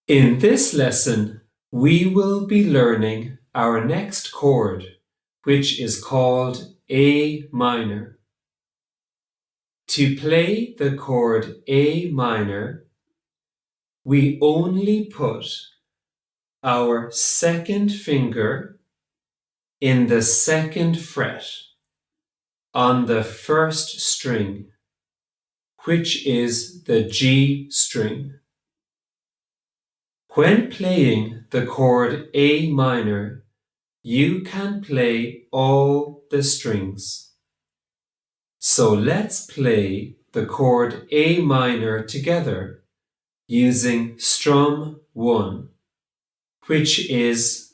In this lesson, we will be learning our next chord, which is called A minor. To play the chord A minor, we only put our second finger in the second fret on the first string, which is the G string. When playing the chord A minor, you can play all the strings. So let's play the chord A minor together using strum 1, which is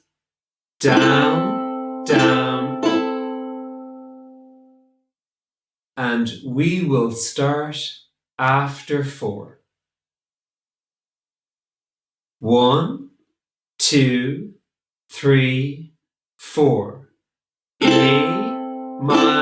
down, down, up. And we will start after 4. 1, 2, 3, 4. A minor.